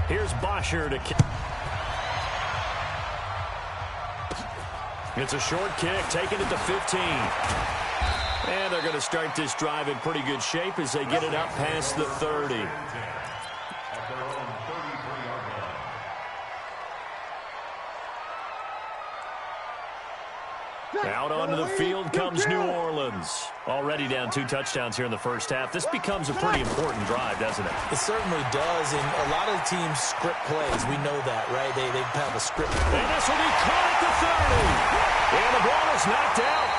Here's Bosher to kick. It's a short kick, taking it to 15. And they're going to start this drive in pretty good shape as they get it up past the 30. Out onto the field comes New Orleans. Already down 2 touchdowns here in the first half. This becomes a pretty important drive, doesn't it? It certainly does, and a lot of teams script plays. We know that, right? They have a script. And this will be caught at the 30. And the ball is knocked out.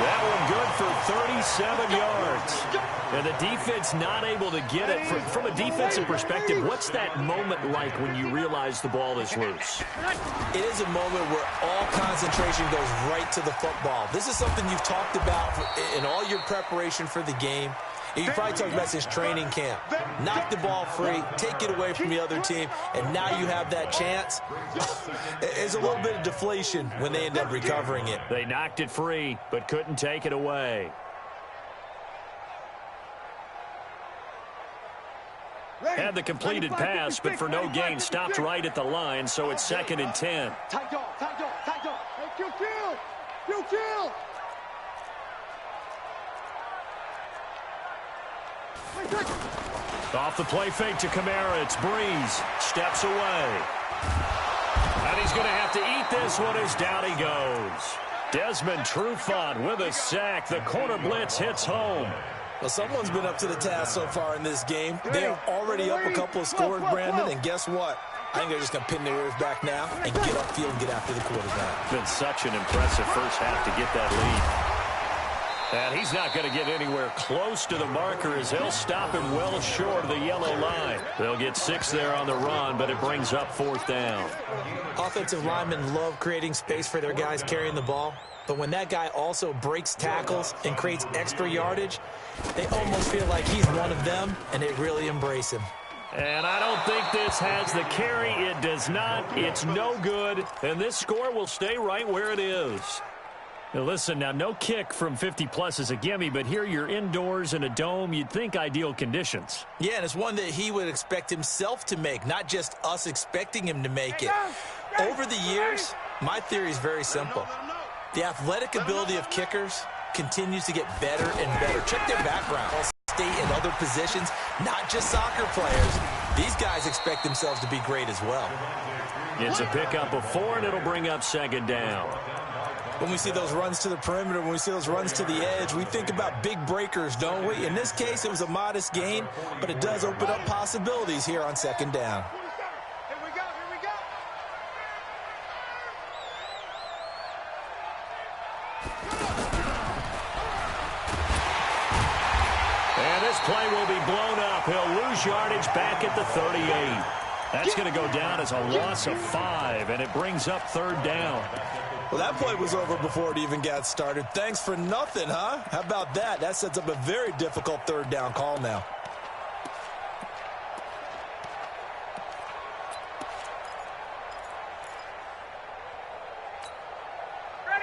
That one good for 37 yards. And the defense not able to get it. From a defensive perspective, what's that moment like when you realize the ball is loose? It is a moment where all concentration goes right to the football. This is something you've talked about in all your preparation for the game. And you probably talked about since training camp. Knock the ball free, take it away from the other team, and now you have that chance. There's a little bit of deflation when they end up recovering it. They knocked it free, but couldn't take it away. Had the completed pass, but for no gain, stopped right at the line, so it's 2nd and 10. Tight dog. Hey, kill. Off the play fake to Kamara. It's Breeze. Steps away. And he's going to have to eat this one as down he goes. Desmond Trufant with a sack. The corner blitz hits home. Well, someone's been up to the task so far in this game. They are already up a couple of scores, Brandon, and guess what? I think they're just going to pin their ears back now and get upfield and get after the quarterback. Been such an impressive first half to get that lead. And he's not going to get anywhere close to the marker as they'll stop him well short of the yellow line. They'll get 6 there on the run, but it brings up 4th down. Offensive linemen love creating space for their guys carrying the ball. But when that guy also breaks tackles and creates extra yardage, they almost feel like he's one of them, and they really embrace him. And I don't think this has the carry. It does not. It's no good. And this score will stay right where it is. Now listen, now no kick from 50-plus is a gimme, but here you're indoors in a dome. You'd think ideal conditions. Yeah, and it's one that he would expect himself to make, not just us expecting him to make it. Over the years, my theory is very simple. The athletic ability of kickers continues to get better and better. Check their background. State and other positions, not just soccer players. These guys expect themselves to be great as well. It's a pickup of 4, and it'll bring up 2nd down. When we see those runs to the perimeter, when we see those runs to the edge, we think about big breakers, don't we? In this case, it was a modest gain, but it does open up possibilities here on 2nd down. Here we go. And this play will be blown up. He'll lose yardage back at the 38. That's going to go down as a loss of 5, and it brings up 3rd down. Well, that play was over before it even got started. Thanks for nothing, huh? How about that? That sets up a very difficult 3rd down call now.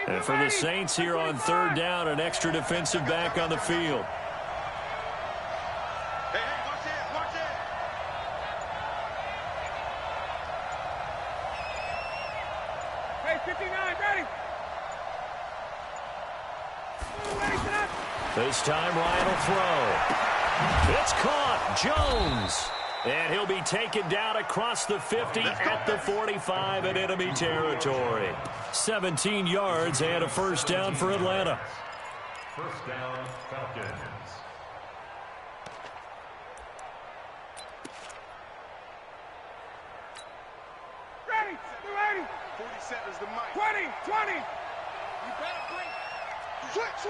And for the Saints here on 3rd down, an extra defensive back on the field. Hey, watch it. Hey, 59, ready. This time Ryan will throw. It's caught. Jones. And he'll be taken down across the 50 at the 45 in enemy territory. 17 yards and a 1st down for Atlanta. 1st down, Falcons. Ready. 40 seconds the mic. 20. You better bring. Switch.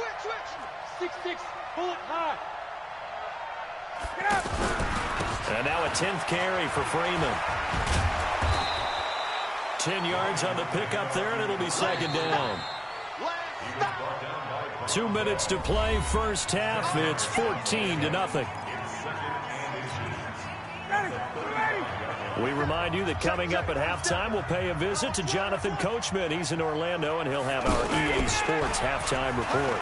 6-6. Pull it high. Get up. And now a 10th carry for Freeman. 10 yards on the pickup there, and it'll be 2nd down. 2 minutes to play, first half. It's 14-0. We remind you that coming up at halftime, we'll pay a visit to Jonathan Coachman. He's in Orlando, and he'll have our EA Sports halftime report.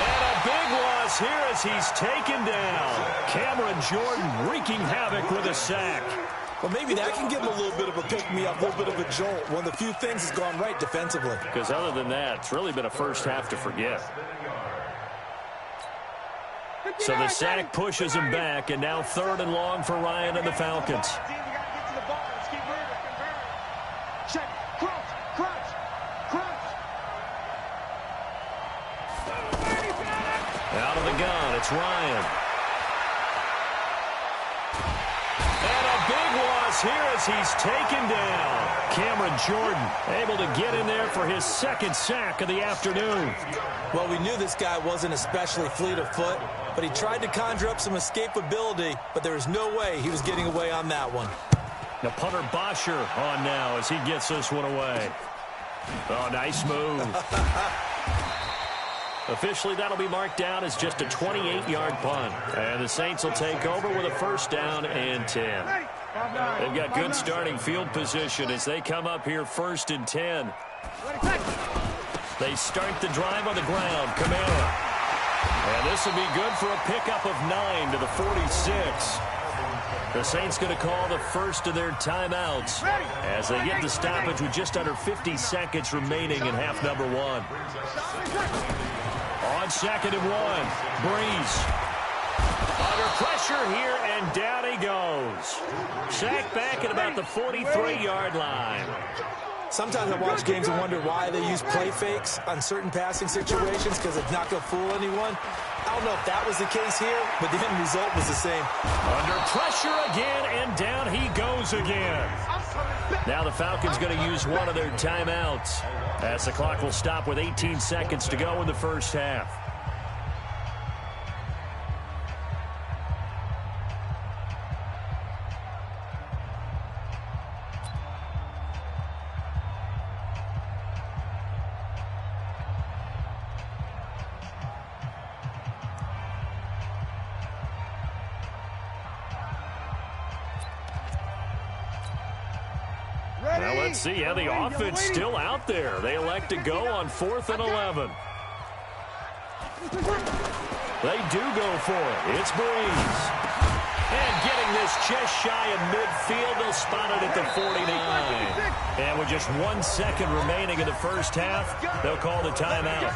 And a big loss here as he's taken down. Cameron Jordan wreaking havoc with a sack. Well, maybe that can give him a little bit of a pick-me-up, a little bit of a jolt. One of the few things that's gone right defensively. Because other than that, it's really been a first half to forget. So the sack pushes him back, and now 3rd and long for Ryan and the Falcons. Out of the gun, it's Ryan. And a big loss here as he's taken down. Cameron Jordan able to get in there for his 2nd sack of the afternoon. Well, we knew this guy wasn't especially fleet of foot, but he tried to conjure up some escapability, but there was no way he was getting away on that one. The punter Bosher on now as he gets this one away. Oh, nice move. Officially, that'll be marked down as just a 28-yard punt. And the Saints will take over with a 1st down and 10. They've got good starting field position as they come up here 1st and 10. They start the drive on the ground. Kamara. And this will be good for a pickup of 9 to the 46. The Saints going to call the first of their timeouts as they get the stoppage with just under 50 seconds remaining in half number 1. On 2nd and 1, Breeze. Under pressure here, and down he goes. Sacked back at about the 43-yard line. Sometimes I watch games and wonder why they use play fakes on certain passing situations because it's not going to fool anyone. I don't know if that was the case here, but the end result was the same. Under pressure again, and down he goes again. Now the Falcons going to use one of their timeouts as the clock will stop with 18 seconds to go in the 1st half. Well, let's see how the offense still out there. They elect to go on 4th and 11. They do go for it. It's Breeze. And getting this just shy of midfield, they'll spot it at the 49. And with just 1 second remaining in the 1st half, they'll call the timeout.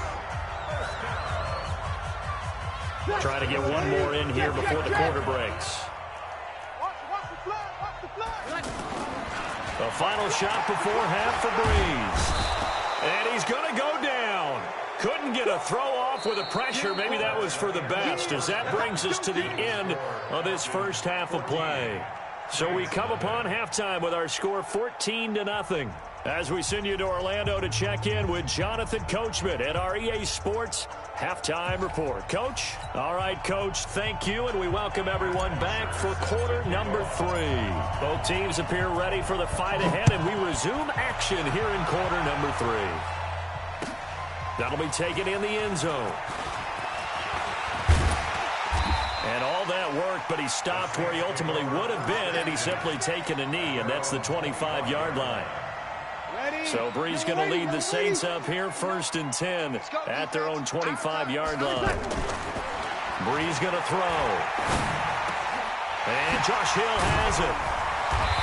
Trying to get one more in here before the quarter breaks. The final shot before half for Breeze. And he's going to go down. Couldn't get a throw off with the pressure. Maybe that was for the best, as that brings us to the end of this 1st half of play. So we come upon halftime with our score 14-0. As we send you to Orlando to check in with Jonathan Coachman at our EA Sports Halftime Report. Coach? All right, Coach, thank you, and we welcome everyone back for quarter number 3. Both teams appear ready for the fight ahead, and we resume action here in quarter number 3. That'll be taken in the end zone. And all that work, but he stopped where he ultimately would have been, and he's simply taken a knee, and that's the 25-yard line. So Breeze going to lead the Saints up here 1st and 10 at their own 25-yard line. Breeze going to throw. And Josh Hill has it.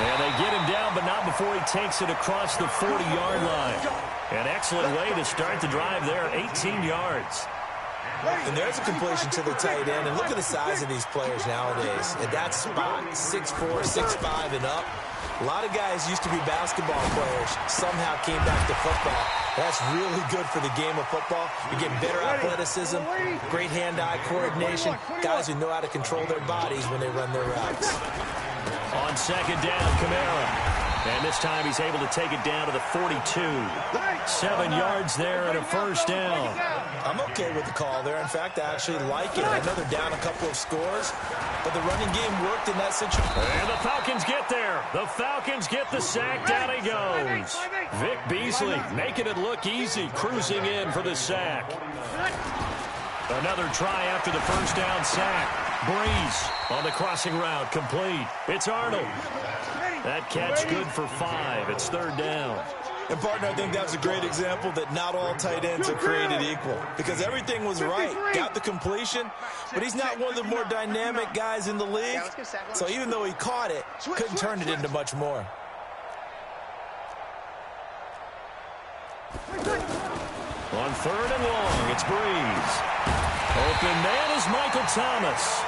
And they get him down, but not before he takes it across the 40-yard line. An excellent way to start the drive there, 18 yards. And there's a completion to the tight end. And look at the size of these players nowadays. At that spot, 6'4", 6'5", and up. A lot of guys used to be basketball players, somehow came back to football. That's really good for the game of football. You get better athleticism, great hand-eye coordination, guys who know how to control their bodies when they run their routes. On 2nd down, Kamara. And this time he's able to take it down to the 42. 7 yards there and a 1st down. I'm okay with the call there. In fact, I actually like it. I know they're down a couple of scores, but the running game worked in that situation. And the Falcons get there. The Falcons get the sack. Down he goes. Vic Beasley making it look easy, cruising in for the sack. Another try after the 1st down sack. Breeze on the crossing route, complete. It's Arnold. That catch good for 5. It's 3rd down. And, partner, I think that was a great example that not all tight ends are created equal, because everything was right. Got the completion, but he's not one of the more dynamic guys in the league. So even though he caught it, couldn't turn it into much more. On 3rd and long, it's Breeze. Open man is Michael Thomas.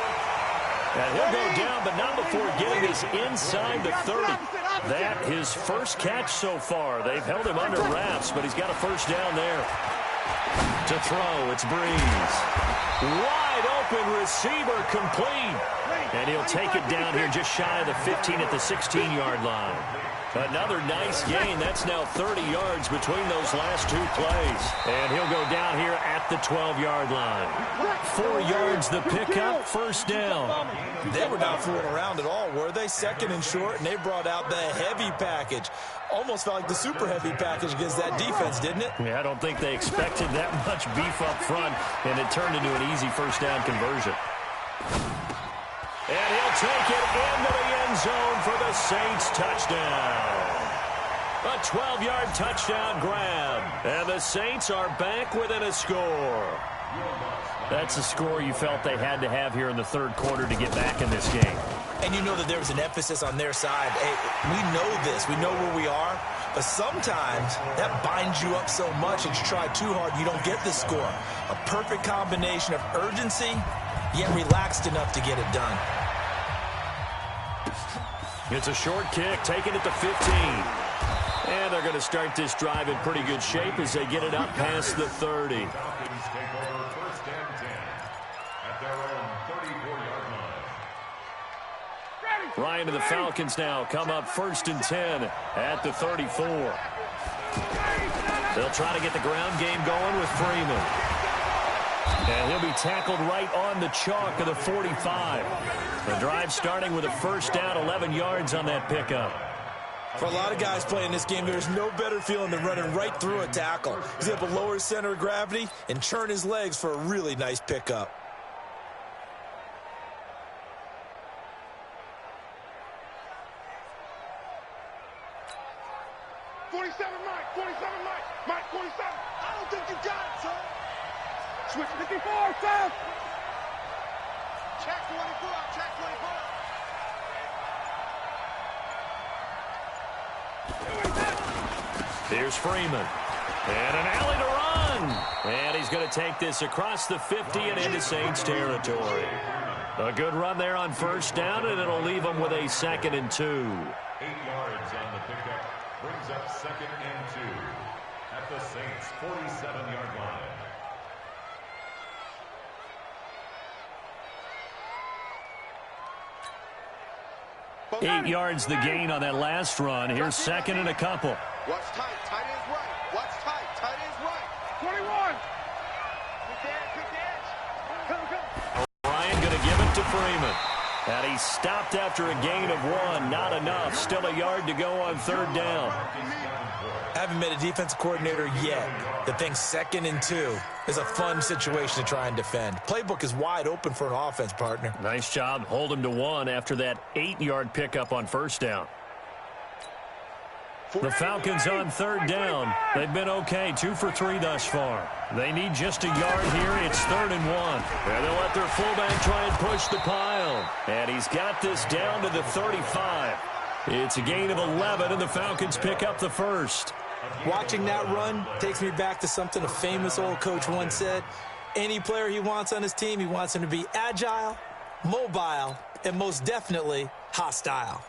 And he'll go down, but not before getting us inside the 30. That his first catch so far. They've held him under wraps, but he's got a first down there. To throw, it's Breeze. Wide open receiver, complete. And he'll take it down here just shy of the 15 at the 16-yard line. Another nice gain. That's now 30 yards between those last two plays. And he'll go down here at the 12-yard line. 4 yards the pickup, first down. They were not fooling around at all, were they? 2nd and short, and they brought out the heavy package. Almost felt like the super heavy package against that defense, didn't it? Yeah, I don't think they expected that much beef up front, and it turned into an easy first down conversion. And he'll take it into the end zone for the Saints touchdown. A 12-yard touchdown grab. And the Saints are back within a score. That's a score you felt they had to have here in the 3rd quarter to get back in this game. And you know that there was an emphasis on their side. Hey, we know this. We know where we are. But sometimes that binds you up so much that you try too hard, you don't get the score. A perfect combination of urgency, yet relaxed enough to get it done. It's a short kick, taken at the 15. And they're going to start this drive in pretty good shape as they get it up past the 30. Ryan and the Falcons now come up 1st and 10 at the 34. They'll try to get the ground game going with Freeman. And he'll be tackled right on the chalk of the 45. The drive starting with a first down, 11 yards on that pickup. For a lot of guys playing this game, there's no better feeling than running right through a tackle. He's able to lower his center of gravity and churn his legs for a really nice pickup. Mike, 47. I don't think you got it, son. Switch 54, son. Check 24, check 24. Here's Freeman. And an alley to run. And he's going to take this across the 50 and into Saints territory. A good run there on first down, and it'll leave them with a 2nd and 2. 8 yards on the pickup. Brings up 2nd and 2 at the Saints' 47-yard line. 8 yards the gain on that last run. Here's 2nd and a couple. Watch tight. Tight ends right. Watch tight. Tight ends right. 21. Good catch. Come. Ryan going to give it to Freeman. And he stopped after a gain of 1. Not enough. Still a yard to go on 3rd down. Haven't met a defensive coordinator yet that thinks 2nd and 2 is a fun situation to try and defend. Playbook is wide open for an offense, partner. Nice job. Hold him to 1 after that 8-yard pickup on first down. The Falcons on 3rd down. They've been okay, 2 for 3 thus far. They need just a yard here. It's 3rd and 1. And they'll let their fullback try and push the pile. And he's got this down to the 35. It's a gain of 11, and the Falcons pick up the first. Watching that run takes me back to something a famous old coach once said. Any player he wants on his team, he wants him to be agile, mobile, and most definitely hostile.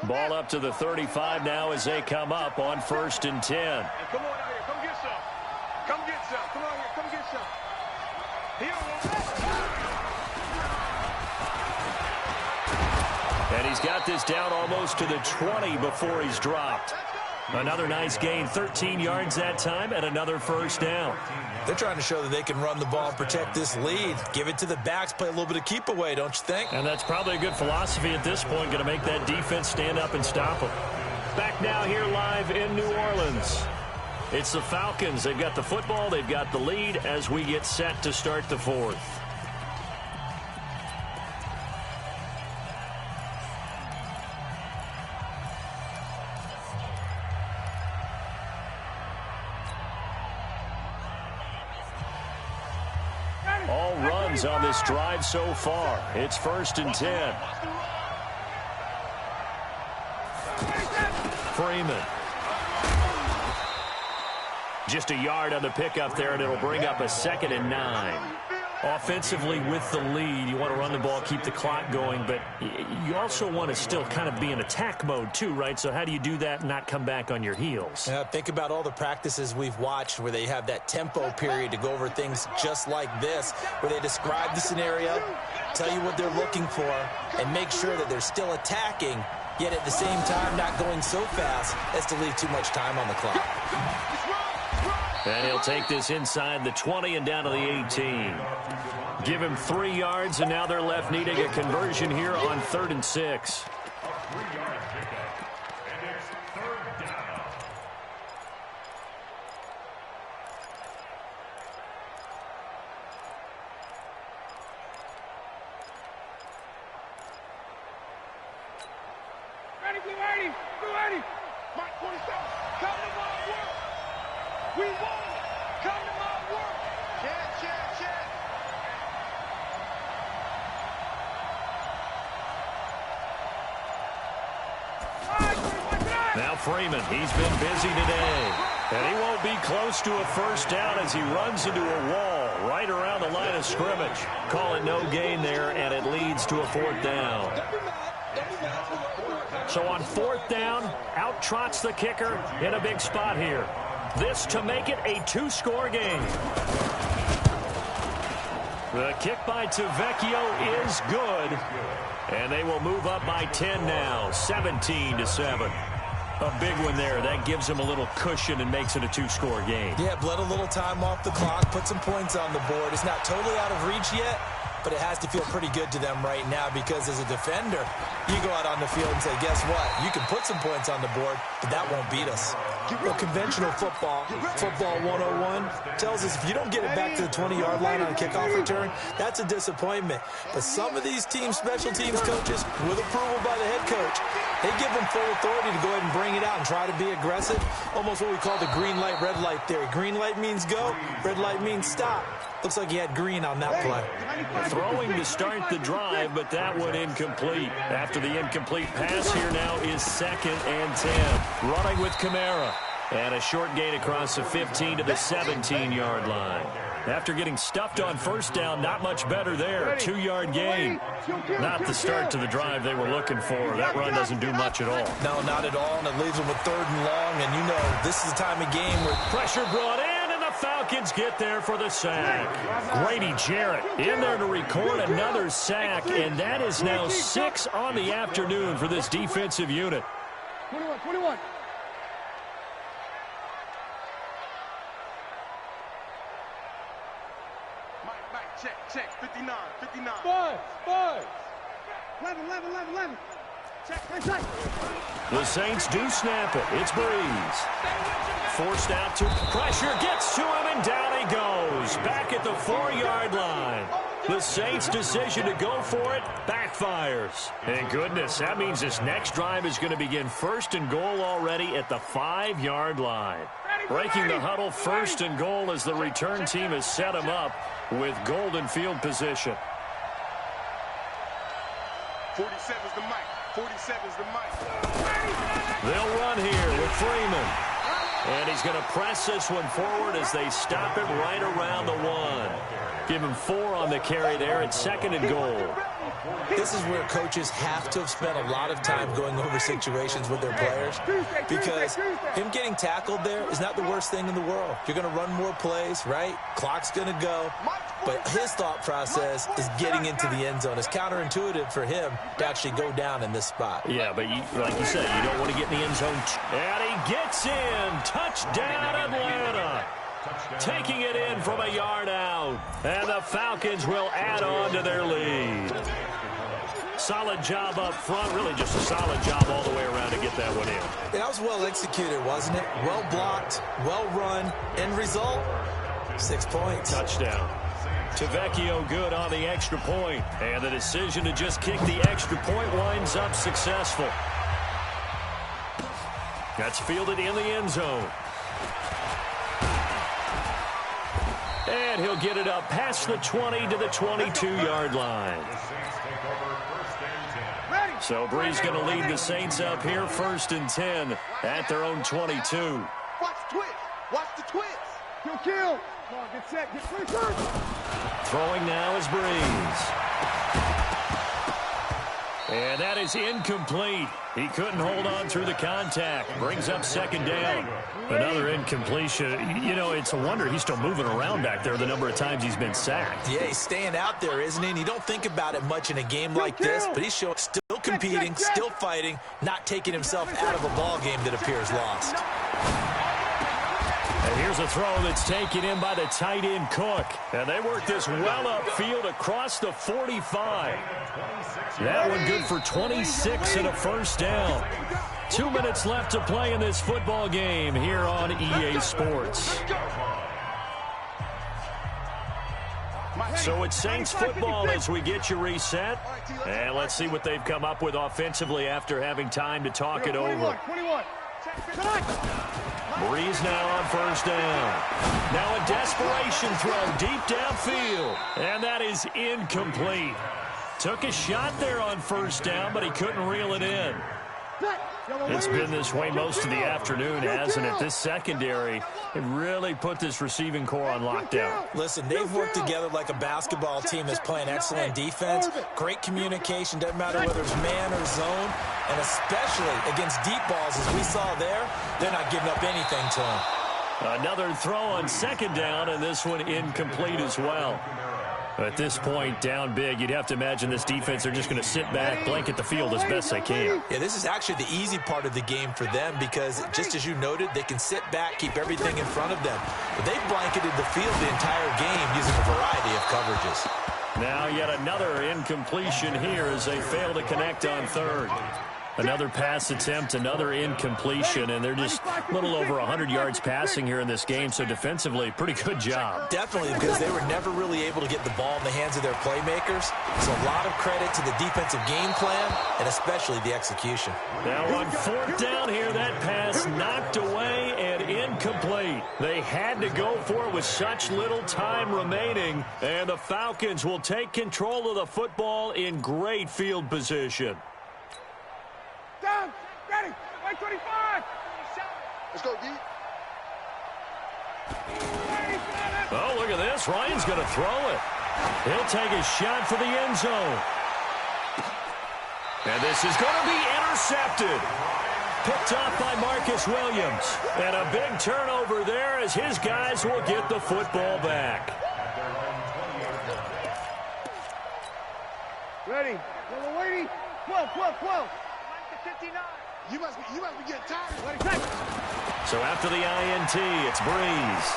Ball up to the 35 now as they come up on 1st and 10. Hey, come on out here. Come get some. Come get some. Come on here. Come get some. And he's got this down almost to the 20 before he's dropped. Another nice gain, 13 yards that time, and another first down. They're trying to show that they can run the ball and protect this lead. Give it to the backs, play a little bit of keep away, don't you think? And that's probably a good philosophy at this point, going to make that defense stand up and stop them. Back now here live in New Orleans. It's the Falcons. They've got the football, they've got the lead as we get set to start the 4th. all runs on this drive so far. It's 1st and 10. Freeman. Just a yard on the pickup there, and it'll bring up a 2nd and 9. Offensively, with the lead, you want to run the ball, keep the clock going, but you also want to still kind of be in attack mode too, right? So how do you do that and not come back on your heels? Think about all the practices we've watched where they have that tempo period to go over things just like this, where they describe the scenario, tell you what they're looking for, and make sure that they're still attacking, yet at the same time not going so fast as to leave too much time on the clock. And he'll take this inside the 20 and down to the 18. Give him 3 yards, and now they're left needing a conversion here on 3rd and 6. A 3-yard pickup, and it's 3rd down. Ready, blue 80, blue 80. Mike 47, come to my work. We won. Come to my work. Check. Now Freeman, he's been busy today. And he won't be close to a 1st down as he runs into a wall right around the line of scrimmage. Call it no gain there, and it leads to a 4th down. So on 4th down, out trots the kicker in a big spot here. This to make it a 2-score game. The kick by Tavecchio is good. And they will move up by 10 now, 17-7. A big one there. That gives them a little cushion and makes it a 2-score game. Yeah, bled a little time off the clock, put some points on the board. It's not totally out of reach yet, but it has to feel pretty good to them right now because as a defender, you go out on the field and say, guess what? You can put some points on the board, but that won't beat us. Well, conventional football 101, tells us if you don't get it back to the 20-yard line on a kickoff return, that's a disappointment. But some of these teams, special teams coaches, with approval by the head coach, they give them full authority to go ahead and bring it out and try to be aggressive, almost what we call the green light, red light theory. Green light means go, red light means stop. Looks like he had green on that play. Throwing to start the drive, but that one incomplete. After the incomplete pass, here now is 2nd and 10. Running with Kamara. And a short gain across the 15 to the 17-yard line. After getting stuffed on 1st down, not much better there. 2-yard gain. Not the start to the drive they were looking for. That run doesn't do much at all. No, not at all, and it leaves them with 3rd and long. And you know, this is the time of game where pressure brought in. Falcons get there for the sack. Grady Jarrett in there to record another sack, and that is now 6 on the afternoon for this defensive unit. 21. Mike, check, 59. 5. 11. Check. The Saints do snap it. It's Breeze. Forced out to pressure, gets to him, and down he goes. Back at the 4-yard line. The Saints' decision to go for it backfires. And goodness, that means this next drive is going to begin 1st and goal already at the 5-yard line. Breaking the huddle, 1st and goal as the return team has set him up with golden field position. 47's the mic. 47's the mic. They'll run here with Freeman. And he's going to press this one forward as they stop him right around the 1. Give him 4 on the carry there at 2nd and goal. This is where coaches have to have spent a lot of time going over situations with their players because him getting tackled there is not the worst thing in the world. You're going to run more plays, right? Clock's going to go. But his thought process is getting into the end zone. It's counterintuitive for him to actually go down in this spot. Yeah, but like you said, you don't want to get in the end zone. And he gets in. Touchdown, Atlanta. Taking it in from a yard out. And the Falcons will add on to their lead. Solid job up front. Really just a solid job all the way around to get that one in. That was well executed, wasn't it? Well blocked, well run. End result, 6 points. Touchdown. Tavecchio good on the extra point. And the decision to just kick the extra point winds up successful. That's fielded in the end zone. And he'll get it up past the 20 to the 22-yard line. So Bree's going to lead the Saints up here, 1st and 10 at their own 22. Watch the twist. Watch the twist. Kill. Come on, get set. Get free first. Throwing now is Breeze. And that is incomplete. He couldn't hold on through the contact. Brings up 2nd down. Another incompletion. You know, it's a wonder he's still moving around back there the number of times he's been sacked. Yeah, he's staying out there, isn't he? And you don't think about it much in a game like this, but he's still competing, still fighting, not taking himself out of a ball game that appears lost. And here's a throw that's taken in by the tight end Cook. And they work this well upfield across the 45. That one good for 26 and a 1st down. 2 minutes left to play in this football game here on EA Sports. So it's Saints football as we get you reset. And let's see what they've come up with offensively after having time to talk it over. Breeze now on 1st down. Now a desperation throw deep downfield. And that is incomplete. Took a shot there on 1st down, but he couldn't reel it in. It's been this way most of the afternoon, hasn't it? This secondary, it really put this receiving core on lockdown. Listen, they've worked together like a basketball team that's playing excellent defense. Great communication, doesn't matter whether it's man or zone. And especially against deep balls, as we saw there, they're not giving up anything to them. Another throw on 2nd down, and this one incomplete as well. At this point, down big, you'd have to imagine this defense, they're just going to sit back, blanket the field as best they can. Yeah, this is actually the easy part of the game for them because, just as you noted, they can sit back, keep everything in front of them. But they've blanketed the field the entire game using a variety of coverages. Now yet another incompletion here as they fail to connect on 3rd. Another pass attempt, another incompletion, and they're just a little over 100 yards passing here in this game, so defensively, pretty good job. Definitely, because they were never really able to get the ball in the hands of their playmakers, so a lot of credit to the defensive game plan, and especially the execution. Now on 4th down here, that pass knocked away and incomplete. They had to go for it with such little time remaining, and the Falcons will take control of the football in great field position. Down, ready, 125. Let's go, D. Oh, look at this. Ryan's going to throw it. He'll take a shot for the end zone. And this is going to be intercepted. Picked off by Marcus Williams. And a big turnover there as his guys will get the football back. Ready, yellow waiting, 12. You must be getting tired. So after the INT, it's Breeze.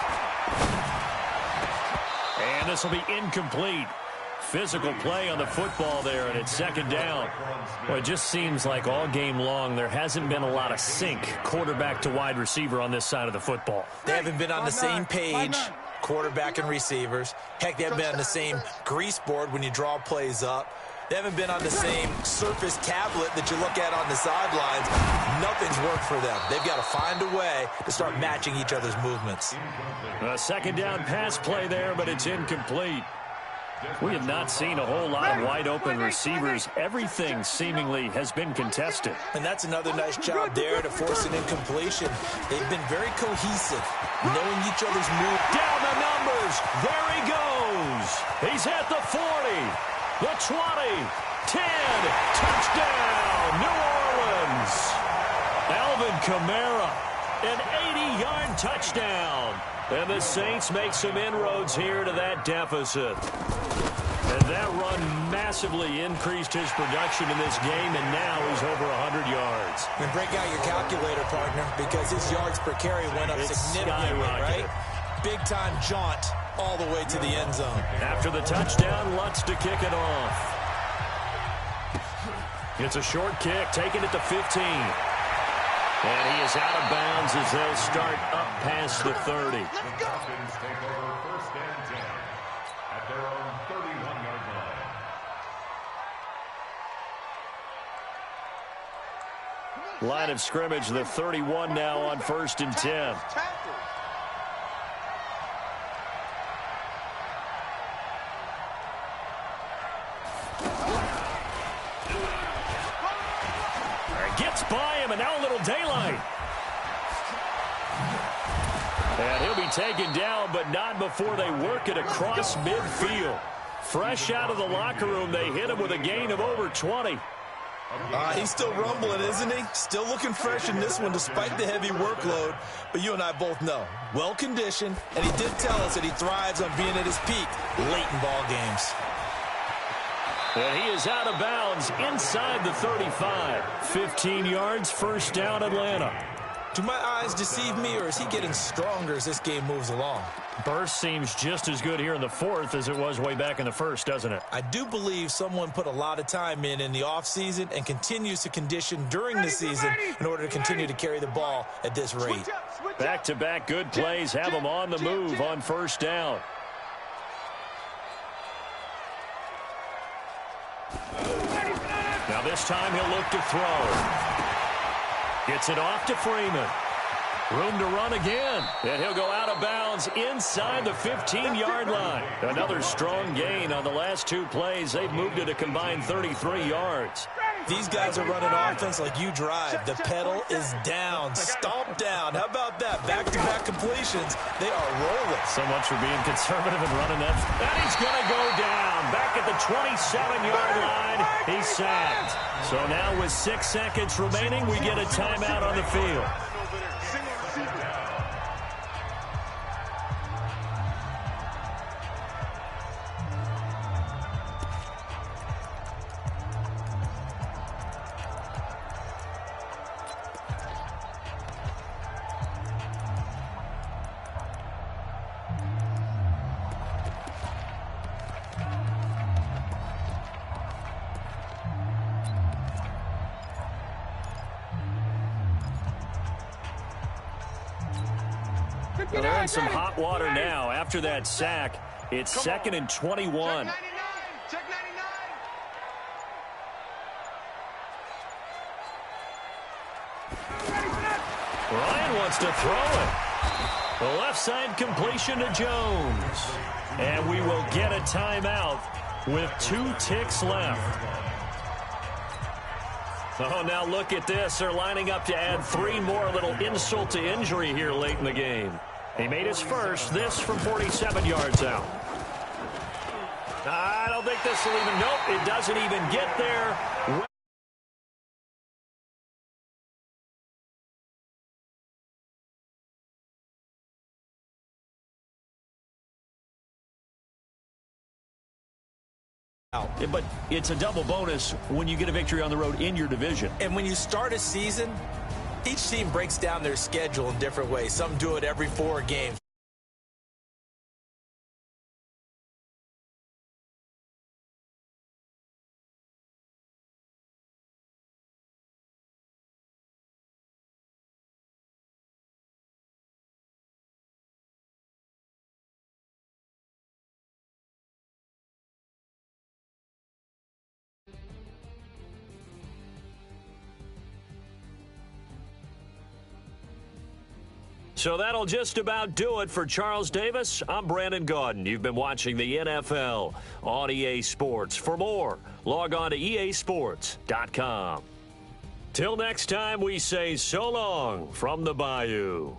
And this will be incomplete. Physical play on the football there, and it's 2nd down. Well, it just seems like all game long there hasn't been a lot of sync quarterback to wide receiver on this side of the football. They haven't been on the same page, quarterback and receivers. Heck, they haven't been on the same grease board when you draw plays up. They haven't been on the same Surface tablet that you look at on the sidelines. Nothing's worked for them. They've got to find a way to start matching each other's movements. A 2nd down pass play there, but it's incomplete. We have not seen a whole lot of wide-open receivers. Everything seemingly has been contested. And that's another nice job there to force an incompletion. They've been very cohesive, knowing each other's moves. Down the numbers. There he goes. He's at the 40. The 20, 10, touchdown, New Orleans. Alvin Kamara, an 80-yard touchdown. And the Saints make some inroads here to that deficit. And that run massively increased his production in this game, and now he's over 100 yards. And break out your calculator, partner, because his yards per carry went up significantly, right? Big-time jaunt all the way to the end zone. After the touchdown, Lutz to kick it off. It's a short kick, taking it to 15. And he is out of bounds as they'll start up past the 30. Falcons take over 1st and 10 at their own 31-yard line. Line of scrimmage, the 31 now on 1st and 10. and now a little daylight. And he'll be taken down, but not before they work it across midfield. Fresh out of the locker room, they hit him with a gain of over 20. He's still rumbling, isn't he? Still looking fresh in this one despite the heavy workload. But you and I both know, well-conditioned, and he did tell us that he thrives on being at his peak late in ball games. And he is out of bounds inside the 35. 15 yards, first down, Atlanta. Do my eyes deceive me, or is he getting stronger as this game moves along? Burst seems just as good here in the fourth as it was way back in the first, doesn't it? I do believe someone put a lot of time in the offseason and continues to condition during the season in order to continue to carry the ball at this rate. Back-to-back good plays have him on the move on first down. Now this time he'll look to throw. Gets it off to Freeman. Room to run again. And he'll go out of bounds inside the 15-yard line. Another strong gain on the last two plays. They've moved it a combined 33 yards. These guys are running offense like you drive. The pedal is down, stomped down. How about that? Back-to-back completions. They are rolling. So much for being conservative and running that. And he's going to go down. Back at the 27-yard line. He's sacked. So now with 6 seconds remaining, we get a timeout on the field. Well, they're in some hot water now. After that sack, it's second and 21. Ryan wants to throw it. The left side completion to Jones. And we will get a timeout with 2 ticks left. Oh, now look at this. They're lining up to add 3 more. A little insult to injury here late in the game. He made his first, this from 47 yards out. I don't think this will even, nope, it doesn't even get there. But it's a double bonus when you get a victory on the road in your division. And when you start a season, each team breaks down their schedule in different ways. Some do it every 4 games. So that'll just about do it for Charles Davis. I'm Brandon Gaudin. You've been watching the NFL on EA Sports. For more, log on to easports.com. Till next time, we say so long from the Bayou.